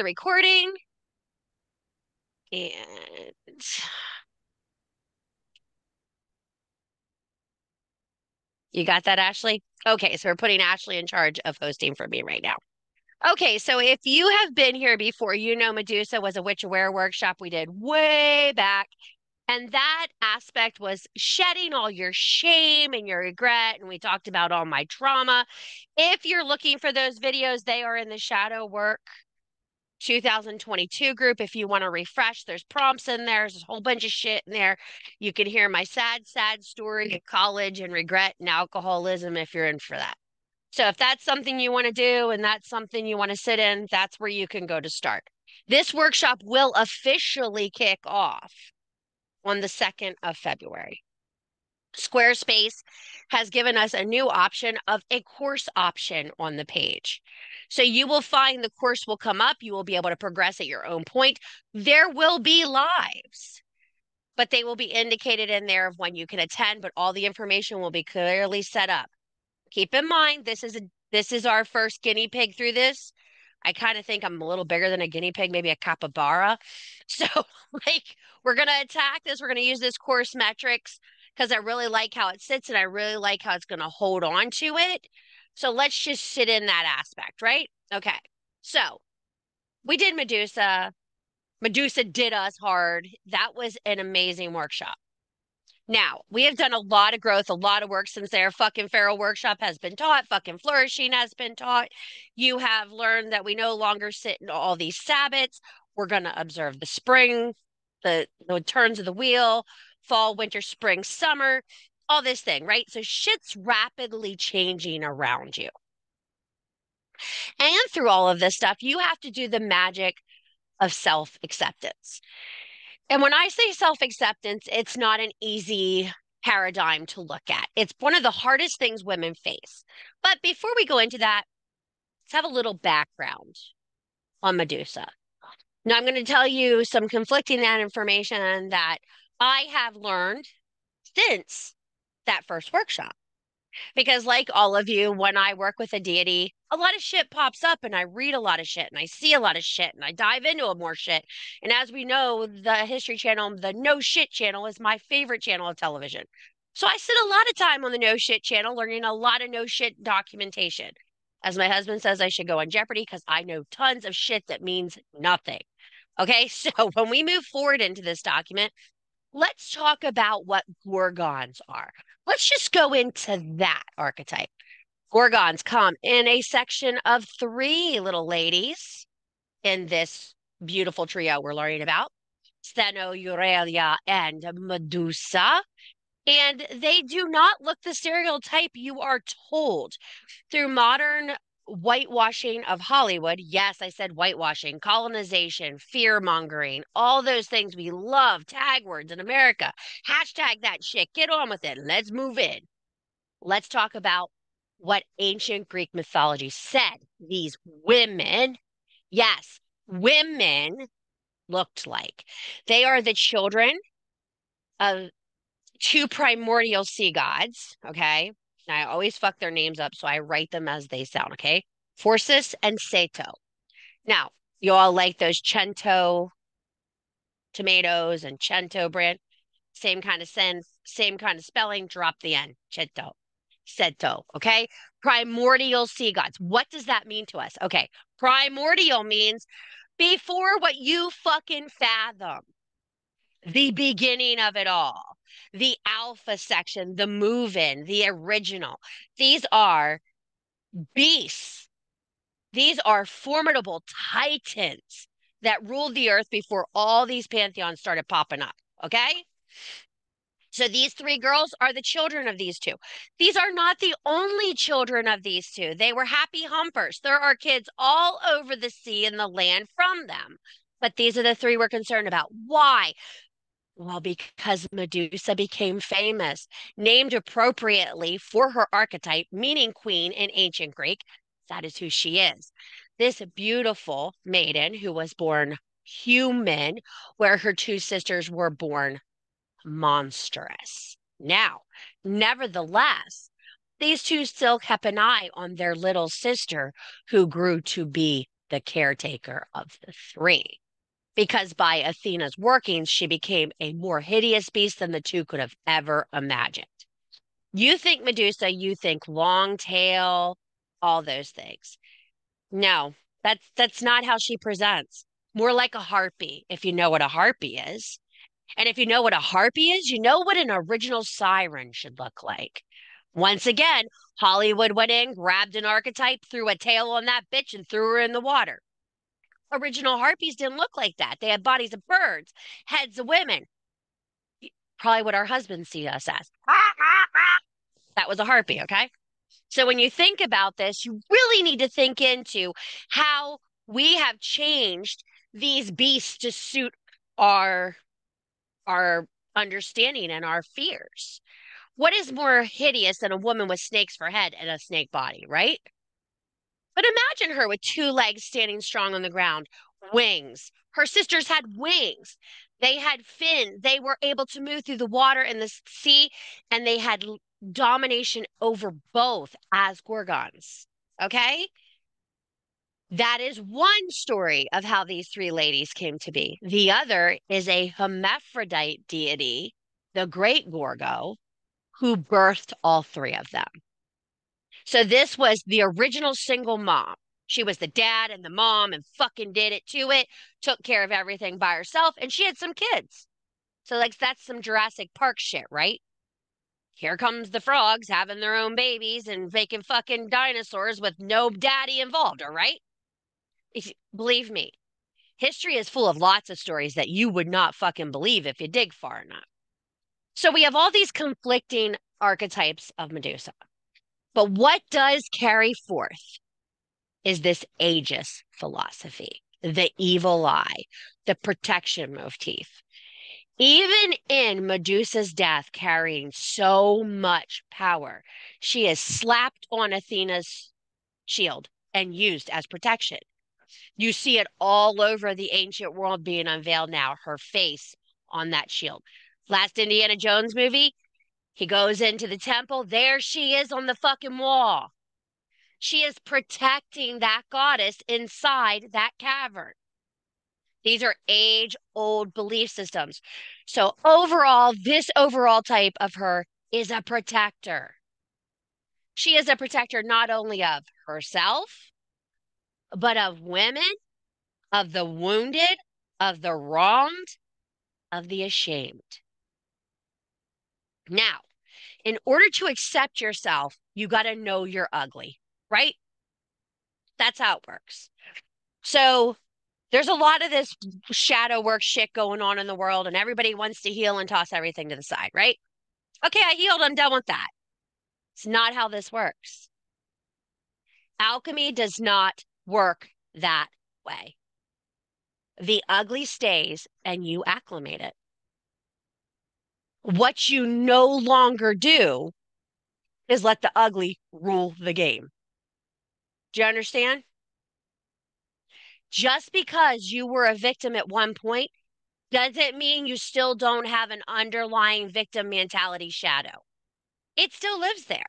the recording. And you got that, Ashley? Okay, so we're putting Ashley in charge of hosting for me right now. Okay, so if you have been here before, you know Medusa was a witch aware workshop we did way back. And that aspect was shedding all your shame and your regret. And we talked about all my trauma. If you're looking for those videos, they are in the Shadow Work 2022 group. If you want to refresh, there's prompts in there. There's a whole bunch of shit in there. You can hear my sad, sad story of college and regret and alcoholism if you're in for that. So if that's something you want to do and that's something you want to sit in, that's where you can go to start. This workshop will officially kick off on the 2nd of February. Squarespace has given us a new option of a course option on the page. So you will find the course will come up. You will be able to progress at your own point. There will be lives, but they will be indicated in there of when you can attend, but all the information will be clearly set up. Keep in mind, this is our first guinea pig through this. I kind of think I'm a little bigger than a guinea pig, maybe a capybara. So, like, we're going to attack this. We're going to use this course metrics because I really like how it sits and I really like how it's going to hold on to it. So, let's just sit in that aspect, right? Okay. So, we did Medusa. Medusa did us hard. That was an amazing workshop. Now, we have done a lot of growth, a lot of work since their fucking feral workshop has been taught, fucking flourishing has been taught. You have learned that we no longer sit in all these Sabbats. We're going to observe the spring, the turns of the wheel, fall, winter, spring, summer, all this thing, right? So shit's rapidly changing around you. And through all of this stuff, you have to do the magic of self-acceptance. And when I say self-acceptance, it's not an easy paradigm to look at. It's one of the hardest things women face. But before we go into that, let's have a little background on Medusa. Now, I'm going to tell you some conflicting information that I have learned since that first workshop. Because, like all of you, when I work with a deity, a lot of shit pops up and I read a lot of shit and I see a lot of shit and I dive into more shit. And as we know, the History Channel, the No Shit channel, is my favorite channel of television. So I sit a lot of time on the No Shit channel learning a lot of no shit documentation. As my husband says, I should go on Jeopardy because I know tons of shit that means nothing. Okay, so when we move forward into this document, let's talk about what gorgons are. Let's just go into that archetype. Gorgons come in a section of 3 little ladies in this beautiful trio we're learning about, Stheno, Eurelia, and Medusa. And they do not look the stereotype you are told through modern whitewashing of Hollywood. Yes, I said whitewashing, colonization, fear mongering, all those things we love, tag words in America. Hashtag that shit. Get on with it. Let's move in. Let's talk about what ancient Greek mythology said these women, yes, women looked like. They are the children of 2 primordial sea gods, okay? And I always fuck their names up, so I write them as they sound, okay? Phorcys and Ceto. Now, you all like those Cento tomatoes and Cento brand. Same kind of sense, same kind of spelling, drop the N. Cento. Ceto, okay? Primordial sea gods. What does that mean to us? Okay, primordial means before what you fucking fathom, the beginning of it all, the alpha section, the move in, the original. These are beasts. These are formidable titans that ruled the earth before all these pantheons started popping up. Okay. So these 3 girls are the children of these 2. These are not the only children of these 2. They were happy humpers. There are kids all over the sea and the land from them. But these are the 3 we're concerned about. Why? Well, because Medusa became famous, named appropriately for her archetype, meaning queen in ancient Greek. That is who she is. This beautiful maiden who was born human, where her 2 sisters were born monstrous. Now, nevertheless, these 2 still kept an eye on their little sister who grew to be the caretaker of the three. Because by Athena's workings, she became a more hideous beast than the two could have ever imagined. You think Medusa, you think long tail, all those things. No, that's not how she presents. More like a harpy, if you know what a harpy is. And if you know what a harpy is, you know what an original siren should look like. Once again, Hollywood went in, grabbed an archetype, threw a tail on that bitch, and threw her in the water. Original harpies didn't look like that. They had bodies of birds, heads of women. Probably what our husbands see us as. That was a harpy, okay? So when you think about this, you really need to think into how we have changed these beasts to suit our our understanding and our fears. What is more hideous than a woman with snakes for head and a snake body, right? But imagine her with two legs standing strong on the ground, wings. Her sisters had wings. They had fins. They were able to move through the water and the sea, and they had domination over both as Gorgons. Okay? That is one story of how these three ladies came to be. The other is a hermaphrodite deity, the Great Gorgo, who birthed all three of them. So this was the original single mom. She was the dad and the mom and fucking did it to it, took care of everything by herself, and she had some kids. So, like, that's some Jurassic Park shit, right? Here comes the frogs having their own babies and making fucking dinosaurs with no daddy involved, all right? Believe me, history is full of lots of stories that you would not fucking believe if you dig far enough. So we have all these conflicting archetypes of Medusa. But what does carry forth is this aegis philosophy, the evil eye, the protection motif. Even in Medusa's death, carrying so much power, she is slapped on Athena's shield and used as protection. You see it all over the ancient world being unveiled now, her face on that shield. Last Indiana Jones movie, he goes into the temple. There she is on the fucking wall. She is protecting that goddess inside that cavern. These are age-old belief systems. So overall, this overall type of her is a protector. She is a protector not only of herself, but of women, of the wounded, of the wronged, of the ashamed. Now, in order to accept yourself, you got to know you're ugly, right? That's how it works. So there's a lot of this shadow work shit going on in the world, and everybody wants to heal and toss everything to the side, right? Okay, I healed. I'm done with that. It's not how this works. Alchemy does not work that way. The ugly stays and you acclimate it. What you no longer do is let the ugly rule the game. Do you understand? Just because you were a victim at one point doesn't mean you still don't have an underlying victim mentality shadow. It still lives there.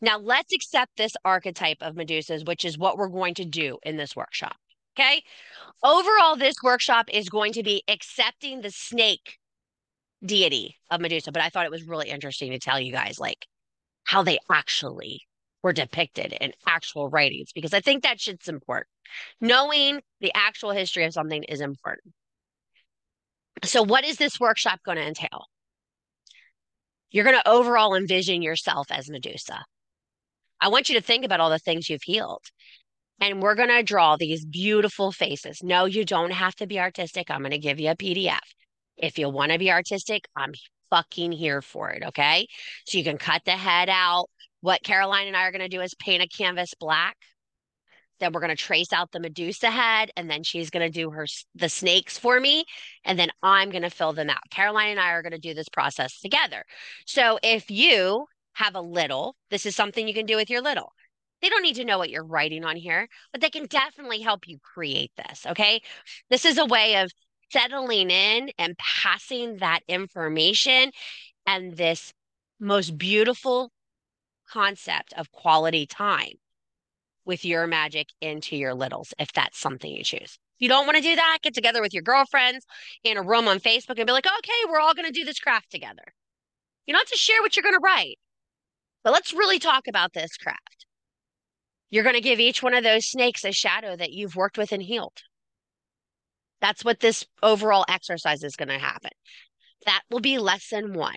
Now, let's accept this archetype of Medusas, which is what we're going to do in this workshop. Okay. Overall, this workshop is going to be accepting the snake deity of Medusa, but I thought it was really interesting to tell you guys like how they actually were depicted in actual writings, because I think that shit's important. Knowing the actual history of something is important. So, what is this workshop going to entail? You're going to overall envision yourself as Medusa. I want you to think about all the things you've healed. And we're going to draw these beautiful faces. No, you don't have to be artistic. I'm going to give you a PDF. If you want to be artistic, I'm fucking here for it. Okay. So you can cut the head out. What Caroline and I are going to do is paint a canvas black. Then we're going to trace out the Medusa head, and then she's going to do the snakes for me, and then I'm going to fill them out. Caroline and I are going to do this process together. So if you have a little, this is something you can do with your little. They don't need to know what you're writing on here, but they can definitely help you create this, okay? This is a way of settling in and passing that information and this most beautiful concept of quality time with your magic into your littles if that's something you choose. If you don't want to do that, get together with your girlfriends in a room on Facebook and be like, okay, we're all going to do this craft together. You don't have to share what you're going to write, but let's really talk about this craft. You're going to give each one of those snakes a shadow that you've worked with and healed. That's what this overall exercise is going to happen. That will be lesson one.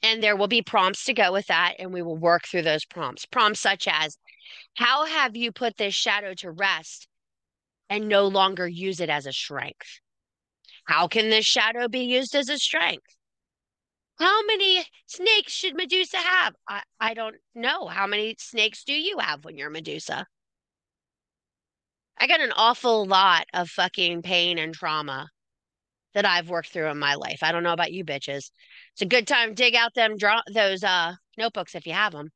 And there will be prompts to go with that, and we will work through those prompts. Prompts such as, how have you put this shadow to rest and no longer use it as a strength? How can this shadow be used as a strength? How many snakes should Medusa have? I don't know. How many snakes do you have when you're Medusa? I got an awful lot of fucking pain and trauma that I've worked through in my life. I don't know about you bitches. It's a good time to dig out those notebooks if you have them.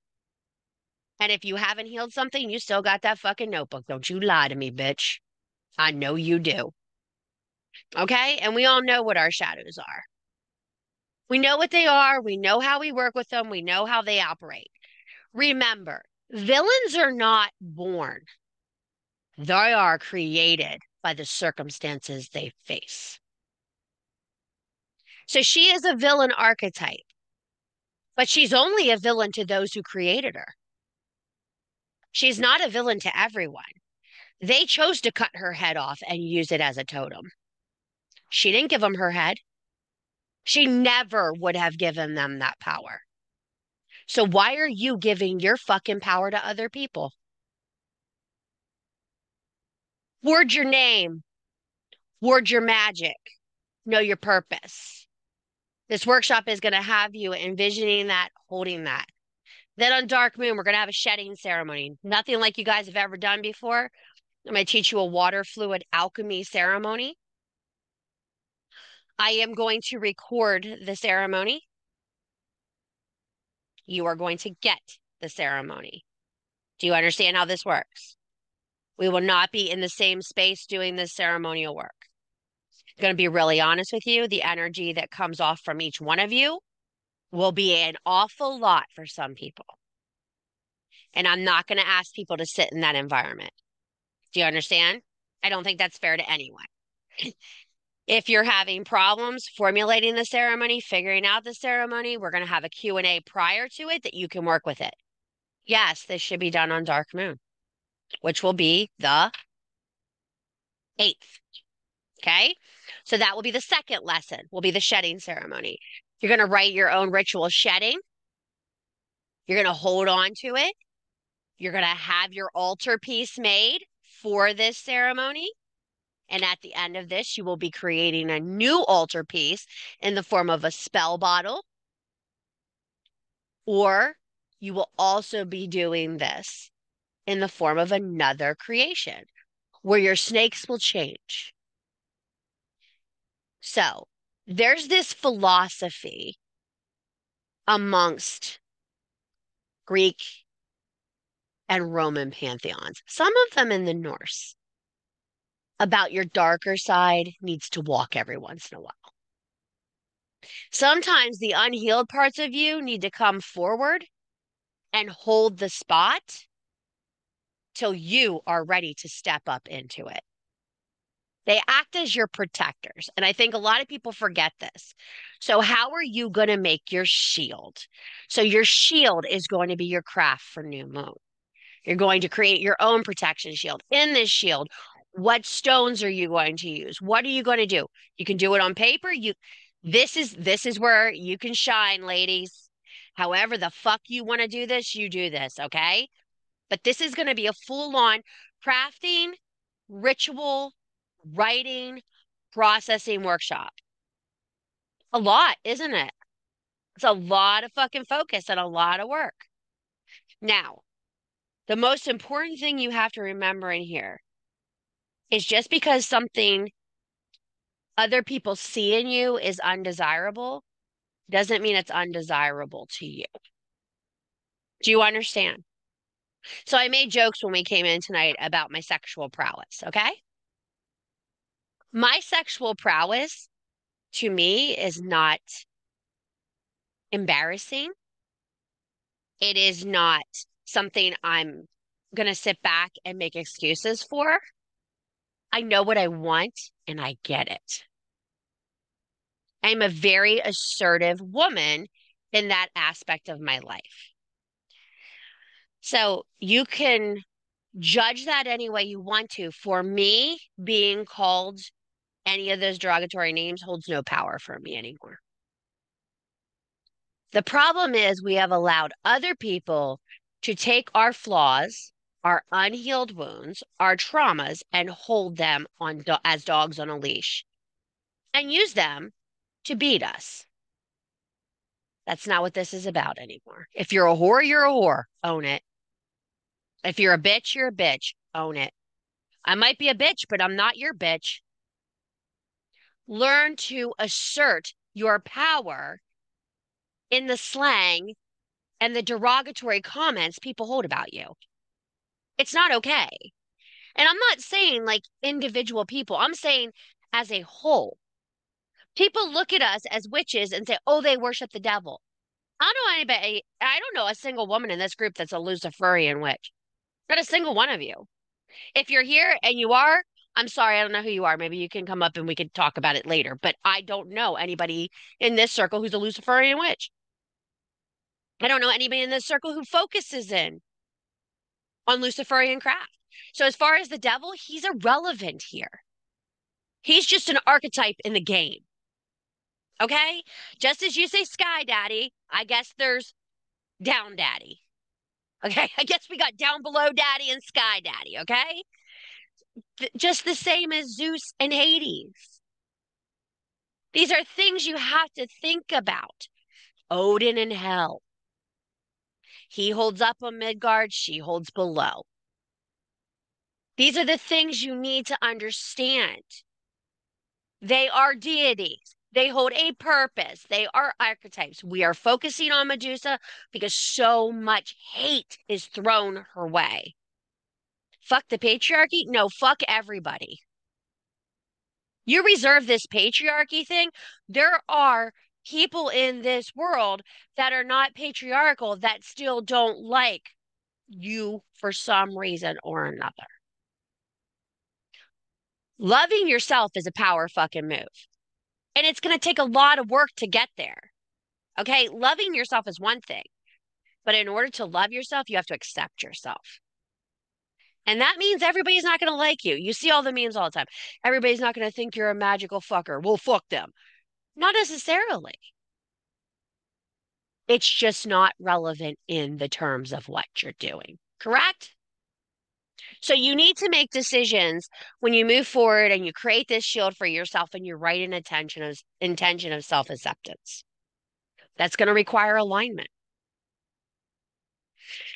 And if you haven't healed something, you still got that fucking notebook. Don't you lie to me, bitch. I know you do. Okay? And we all know what our shadows are. We know what they are. We know how we work with them. We know how they operate. Remember, villains are not born. They are created by the circumstances they face. So she is a villain archetype, but she's only a villain to those who created her. She's not a villain to everyone. They chose to cut her head off and use it as a totem. She didn't give them her head. She never would have given them that power. So why are you giving your fucking power to other people? Word your name. Word your magic. Know your purpose. This workshop is going to have you envisioning that, holding that. Then on Dark Moon, we're going to have a shedding ceremony. Nothing like you guys have ever done before. I'm going to teach you a water fluid alchemy ceremony. I am going to record the ceremony. You are going to get the ceremony. Do you understand how this works? We will not be in the same space doing this ceremonial work. I'm going to be really honest with you. The energy that comes off from each one of you will be an awful lot for some people. And I'm not going to ask people to sit in that environment. Do you understand? I don't think that's fair to anyone. If you're having problems formulating the ceremony, figuring out the ceremony, we're going to have a Q&A prior to it that you can work with it. Yes, this should be done on Dark Moon, which will be the 8th. Okay? So that will be the second lesson, will be the shedding ceremony. You're going to write your own ritual shedding. You're going to hold on to it. You're going to have your altar piece made for this ceremony. And at the end of this, you will be creating a new altar piece in the form of a spell bottle. Or you will also be doing this in the form of another creation where your snakes will change. So there's this philosophy amongst Greek and Roman pantheons, some of them in the Norse, about your darker side needs to walk every once in a while. Sometimes the unhealed parts of you need to come forward and hold the spot till you are ready to step up into it. They act as your protectors. And I think a lot of people forget this. So how are you going to make your shield? So your shield is going to be your craft for new moon. You're going to create your own protection shield. In this shield, what stones are you going to use? What are you going to do? You can do it on paper. This is where you can shine, ladies. However the fuck you want to do this, you do this, okay? But this is going to be a full-on crafting, ritual, writing, processing workshop. A lot, isn't it? It's a lot of fucking focus and a lot of work. Now, the most important thing you have to remember in here is just because something other people see in you is undesirable, doesn't mean it's undesirable to you. Do you understand? So I made jokes when we came in tonight about my sexual prowess, okay? My sexual prowess to me is not embarrassing. It is not something I'm going to sit back and make excuses for. I know what I want and I get it. I'm a very assertive woman in that aspect of my life. So you can judge that any way you want to. For me, being called any of those derogatory names holds no power for me anymore. The problem is we have allowed other people to take our flaws, our unhealed wounds, our traumas, and hold them on as dogs on a leash and use them to beat us. That's not what this is about anymore. If you're a whore, you're a whore. Own it. If you're a bitch, you're a bitch. Own it. I might be a bitch, but I'm not your bitch. Learn to assert your power in the slang and the derogatory comments people hold about you. It's not okay. And I'm not saying like individual people, I'm saying as a whole. People look at us as witches and say, oh, they worship the devil. I don't know a single woman in this group that's a Luciferian witch. Not a single one of you. If you're here and you are, I'm sorry, I don't know who you are. Maybe you can come up and we can talk about it later. But I don't know anybody in this circle who's a Luciferian witch. I don't know anybody in this circle who focuses in on Luciferian craft. So as far as the devil, he's irrelevant here. He's just an archetype in the game. Okay? Just as you say Sky Daddy, I guess there's Down Daddy. Okay? I guess we got Down Below Daddy and Sky Daddy. Okay? Just the same as Zeus and Hades. These are things you have to think about. Odin and Hel. He holds up on Midgard, she holds below. These are the things you need to understand. They are deities. They hold a purpose. They are archetypes. We are focusing on Medusa because so much hate is thrown her way. Fuck the patriarchy? No, fuck everybody. You reserve this patriarchy thing. There are people in this world that are not patriarchal that still don't like you for some reason or another. Loving yourself is a power fucking move. And it's going to take a lot of work to get there. Okay. Loving yourself is one thing, but in order to love yourself, you have to accept yourself. And that means everybody's not going to like you. You see all the memes all the time. Everybody's not going to think you're a magical fucker. Well, fuck them. Not necessarily. It's just not relevant in the terms of what you're doing. Correct? So you need to make decisions when you move forward and you create this shield for yourself and you write an intention of self-acceptance. That's going to require alignment.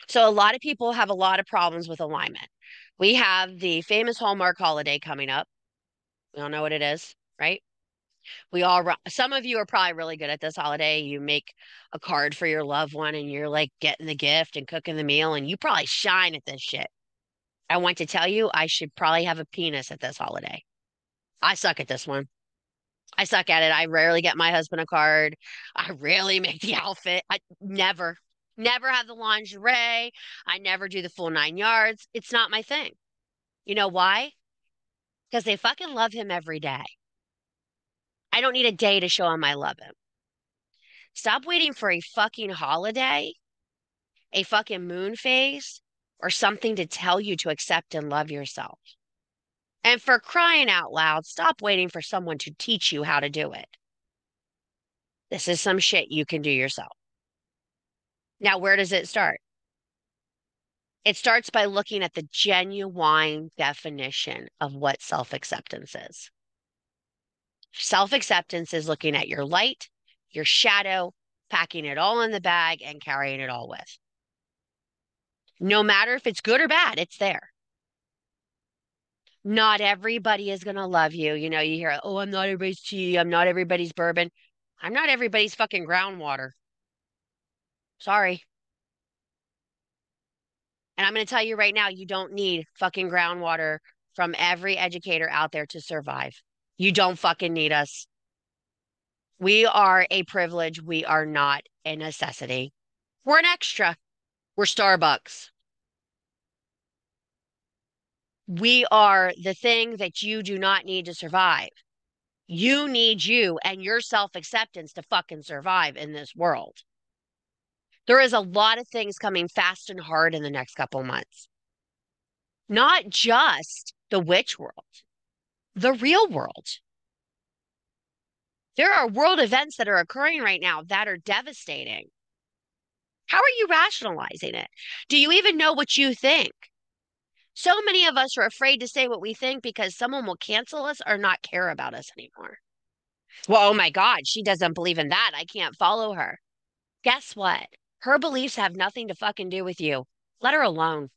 So a lot of people have a lot of problems with alignment. We have the famous Hallmark holiday coming up. We all know what it is, right? Some of you are probably really good at this holiday. You make a card for your loved one and you're like getting the gift and cooking the meal and you probably shine at this shit. I want to tell you, I should probably have a penis at this holiday. I suck at this one. I suck at it. I rarely get my husband a card. I rarely make the outfit. I never have the lingerie. I never do the full 9 yards. It's not my thing. You know why? Because they fucking love him every day. I don't need a day to show him I love him. Stop waiting for a fucking holiday, a fucking moon phase, or something to tell you to accept and love yourself. And for crying out loud, stop waiting for someone to teach you how to do it. This is some shit you can do yourself. Now, where does it start? It starts by looking at the genuine definition of what self-acceptance is. Self-acceptance is looking at your light, your shadow, packing it all in the bag and carrying it all with. No matter if it's good or bad, it's there. Not everybody is going to love you. You know, you hear, oh, I'm not everybody's tea. I'm not everybody's bourbon. I'm not everybody's fucking groundwater. Sorry. And I'm going to tell you right now, you don't need fucking groundwater from every educator out there to survive. You don't fucking need us. We are a privilege. We are not a necessity. We're an extra. We're Starbucks. We are the thing that you do not need to survive. You need you and your self acceptance to fucking survive in this world. There is a lot of things coming fast and hard in the next couple months. Not just the witch world, the real world. There are world events that are occurring right now that are devastating. How are you rationalizing it? Do you even know what you think? So many of us are afraid to say what we think because someone will cancel us or not care about us anymore. Well, oh my God, she doesn't believe in that. I can't follow her. Guess what? Her beliefs have nothing to fucking do with you. Let her alone.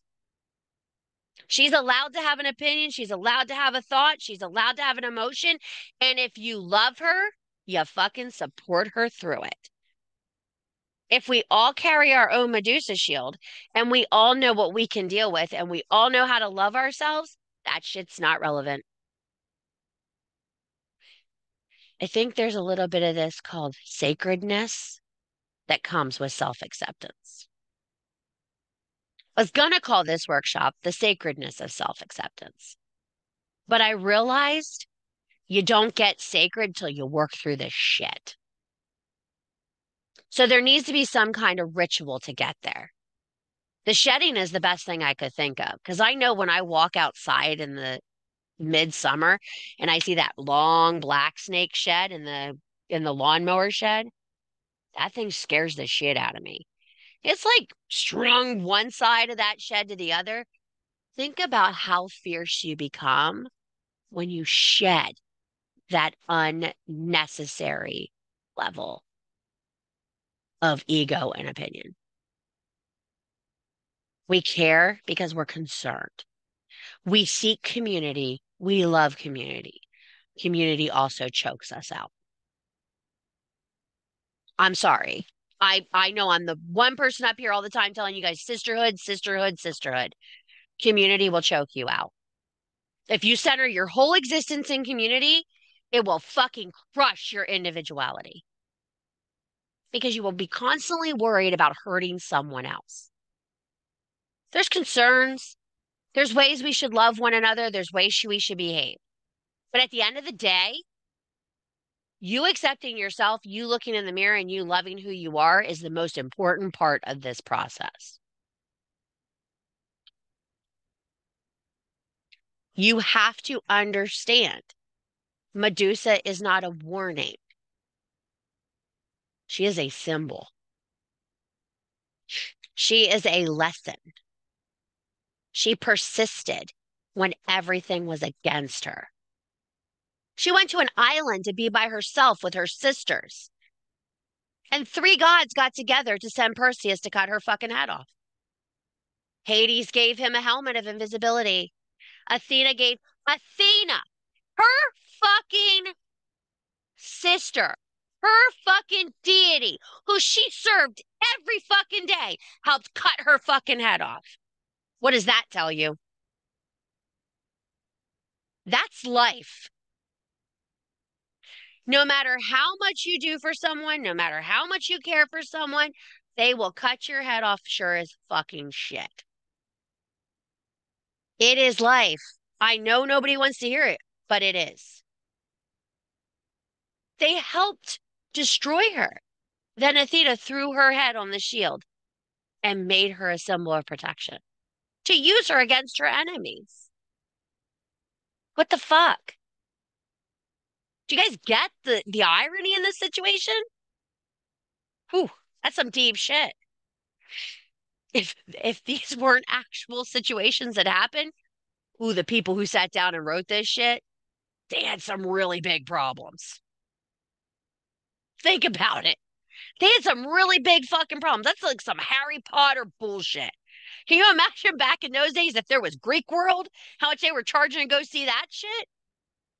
She's allowed to have an opinion. She's allowed to have a thought. She's allowed to have an emotion. And if you love her, you fucking support her through it. If we all carry our own Medusa shield and we all know what we can deal with and we all know how to love ourselves, that shit's not relevant. I think there's a little bit of this called sacredness that comes with self-acceptance. I was going to call this workshop the sacredness of self-acceptance, but I realized you don't get sacred till you work through this shit. So there needs to be some kind of ritual to get there. The shedding is the best thing I could think of because I know when I walk outside in the midsummer and I see that long black snake shed in the lawnmower shed, that thing scares the shit out of me. It's like strung one side of that shed to the other. Think about how fierce you become when you shed that unnecessary level of ego and opinion. We care because we're concerned. We seek community. We love community. Community also chokes us out. I'm sorry. I know I'm the one person up here all the time telling you guys sisterhood, sisterhood, sisterhood. Community will choke you out. If you center your whole existence in community, it will fucking crush your individuality because you will be constantly worried about hurting someone else. There's concerns. There's ways we should love one another. There's ways we should behave. But at the end of the day, you accepting yourself, you looking in the mirror and you loving who you are is the most important part of this process. You have to understand Medusa is not a warning. She is a symbol. She is a lesson. She persisted when everything was against her. She went to an island to be by herself with her sisters. And three gods got together to send Perseus to cut her fucking head off. Hades gave him a helmet of invisibility. Athena, her fucking sister, her fucking deity, who she served every fucking day, helped cut her fucking head off. What does that tell you? That's life. No matter how much you do for someone, no matter how much you care for someone, they will cut your head off sure as fucking shit. It is life. I know nobody wants to hear it, but it is. They helped destroy her. Then Athena threw her head on the shield and made her a symbol of protection to use her against her enemies. What the fuck? Do you guys get the irony in this situation? Whew, that's some deep shit. If these weren't actual situations that happened, ooh, the people who sat down and wrote this shit, they had some really big problems. Think about it. They had some really big fucking problems. That's like some Harry Potter bullshit. Can you imagine back in those days if there was Greek world, how much they were charging to go see that shit?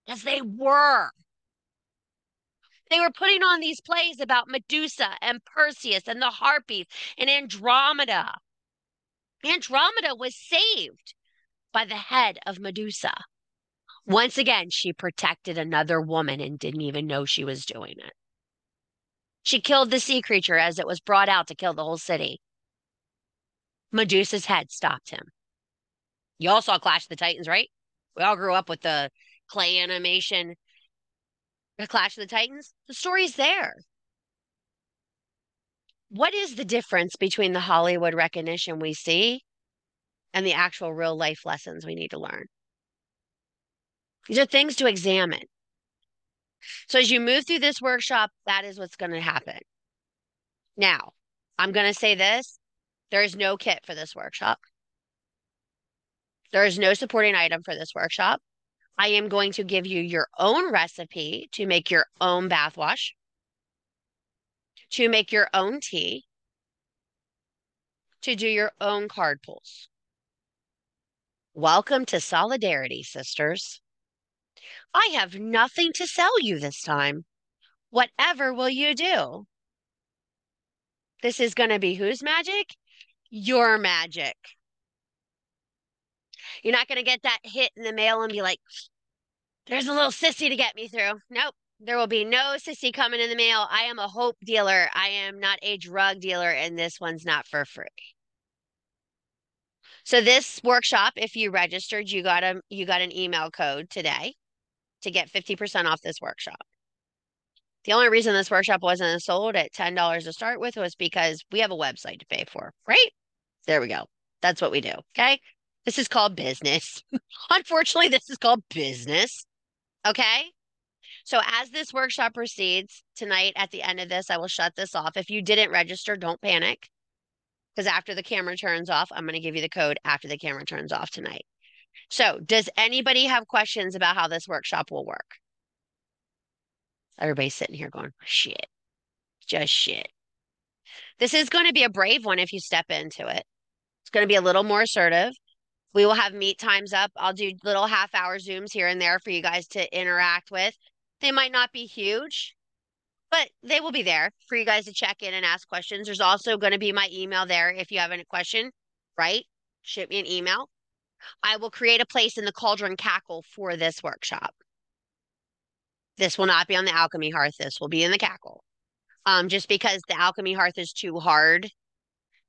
Yes, they were. They were putting on these plays about Medusa and Perseus and the Harpies and Andromeda. Andromeda was saved by the head of Medusa. Once again, she protected another woman and didn't even know she was doing it. She killed the sea creature as it was brought out to kill the whole city. Medusa's head stopped him. You all saw Clash of the Titans, right? We all grew up with the clay animation, the Clash of the Titans. The story's there. What is the difference between the Hollywood recognition we see and the actual real life lessons we need to learn? These are things to examine. So as you move through this workshop, that is what's going to happen. Now, I'm going to say this. There is no kit for this workshop. There is no supporting item for this workshop. I am going to give you your own recipe to make your own bath wash, to make your own tea, to do your own card pulls. Welcome to Solidarity, sisters. I have nothing to sell you this time. Whatever will you do? This is going to be whose magic? Your magic. You're not going to get that hit in the mail and be like, there's a little sissy to get me through. Nope. There will be no sissy coming in the mail. I am a hope dealer. I am not a drug dealer, and this one's not for free. So this workshop, if you registered, you got an email code today to get 50% off this workshop. The only reason this workshop wasn't sold at $10 to start with was because we have a website to pay for, right? There we go. That's what we do. Okay. This is called business. Unfortunately, this is called business. Okay. So as this workshop proceeds tonight, at the end of this, I will shut this off. If you didn't register, don't panic. Because after the camera turns off, I'm going to give you the code after the camera turns off tonight. So does anybody have questions about how this workshop will work? Everybody's sitting here going, shit, just shit. This is going to be a brave one if you step into it. It's going to be a little more assertive. We will have meet times up. I'll do little half-hour Zooms here and there for you guys to interact with. They might not be huge, but they will be there for you guys to check in and ask questions. There's also going to be my email there if you have any question, right? Shoot me an email. I will create a place in the Cauldron Cackle for this workshop. This will not be on the Alchemy Hearth. This will be in the Cackle. Just because the Alchemy Hearth is too hard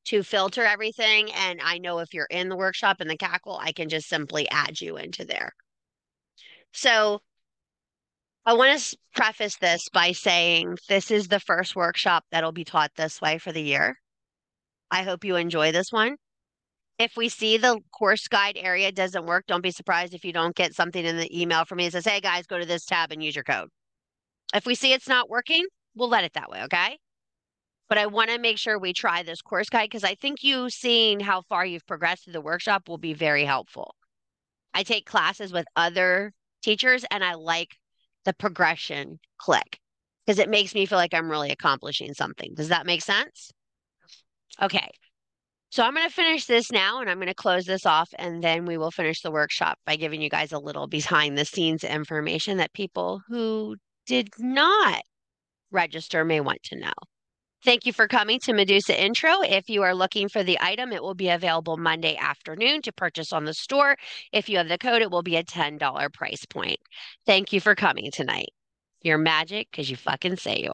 to filter everything. And I know if you're in the workshop in the Cackle, I can just simply add you into there. So I want to preface this by saying this is the first workshop that'll be taught this way for the year. I hope you enjoy this one. If we see the course guide area doesn't work, don't be surprised if you don't get something in the email from me that says, hey guys, go to this tab and use your code. If we see it's not working, we'll let it that way, okay? But I want to make sure we try this course guide because I think you seeing how far you've progressed through the workshop will be very helpful. I take classes with other teachers and I like the progression click because it makes me feel like I'm really accomplishing something. Does that make sense? Okay. So I'm going to finish this now and I'm going to close this off and then we will finish the workshop by giving you guys a little behind the scenes information that people who did not register may want to know. Thank you for coming to Medusa Intro. If you are looking for the item, it will be available Monday afternoon to purchase on the store. If you have the code, it will be a $10 price point. Thank you for coming tonight. You're magic because you fucking say you are.